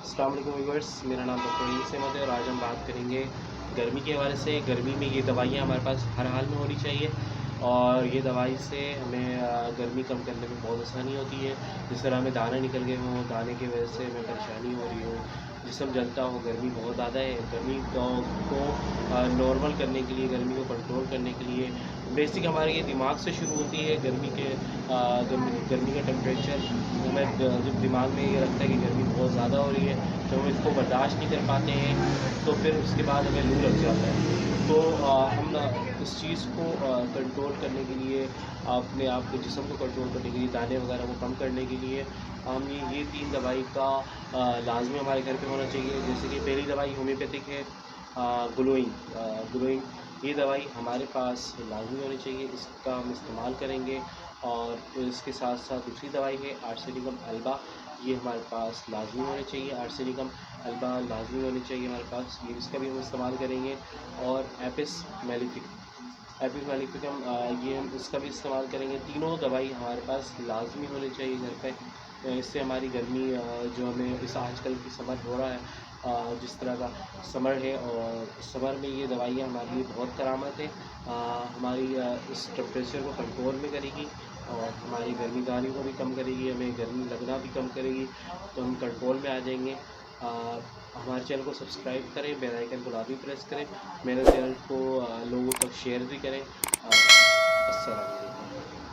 अस्सलाम वालेकुम व्यूअर्स, मेरा नाम डॉक्टर रईस अहमद है और आज हम बात करेंगे गर्मी के हवाले से। गर्मी में ये दवाइयाँ हमारे पास हर हाल में होनी चाहिए और ये दवाई से हमें गर्मी कम करने में बहुत आसानी होती है। जिस तरह हमें दाने निकल गए हों, दाने की वजह से हमें परेशानी हो रही हो, जिस्म जलता हो, गर्मी बहुत ज़्यादा है। गर्मी को नॉर्मल करने के लिए, गर्मी को कंट्रोल करने के लिए बेसिक हमारे ये दिमाग से शुरू होती है। गर्मी का टेम्परेचर हमें जब दिमाग में ये लगता है कि गर्मी बहुत ज़्यादा हो रही है, तो हम इसको बर्दाश्त नहीं कर पाते हैं, तो फिर उसके बाद हमें लू लग जाता है। तो हम इस चीज़ को कंट्रोल करने के लिए, अपने आप के जिस्म को कंट्रोल करने के लिए, दाने वगैरह को कम करने के लिए हम ये 3 दवाई का लाजमी हमारे घर पे होना चाहिए। जैसे कि पहली दवाई होम्योपैथिक है, ग्लोइंग। ये दवाई हमारे पास लाजमी होनी चाहिए, इसका हम इस्तेमाल करेंगे। और इसके साथ साथ दूसरी दवाई है आर्सेनिकम अल्बा, ये हमारे पास लाजमी होनी चाहिए। आर्सेनिकम अल्बा लाजमी होनी चाहिए हमारे पास, ये इसका भी हम इस्तेमाल करेंगे। और एपिस मेलिफिकम, ये हम इसका भी इस्तेमाल करेंगे। तीनों दवाई हमारे पास लाजमी होनी चाहिए घर पे। इससे हमारी गर्मी, जो हमें इस आजकल की समर हो रहा है, जिस तरह का समर है, और समर में ये दवाइयाँ हमारे लिए बहुत करामत है। हमारी इस टेम्परेचर को कंट्रोल में करेगी और हमारी गर्मीदानी को भी कम करेगी, हमें गर्मी लगना भी कम करेगी, तो हम कंट्रोल में आ जाएंगे। हमारे चैनल को सब्सक्राइब करें, बेल आइकन को लाजमी प्रेस करें, मेरे चैनल को लोगों तक शेयर भी करें। अस्सलाम वालेकुम।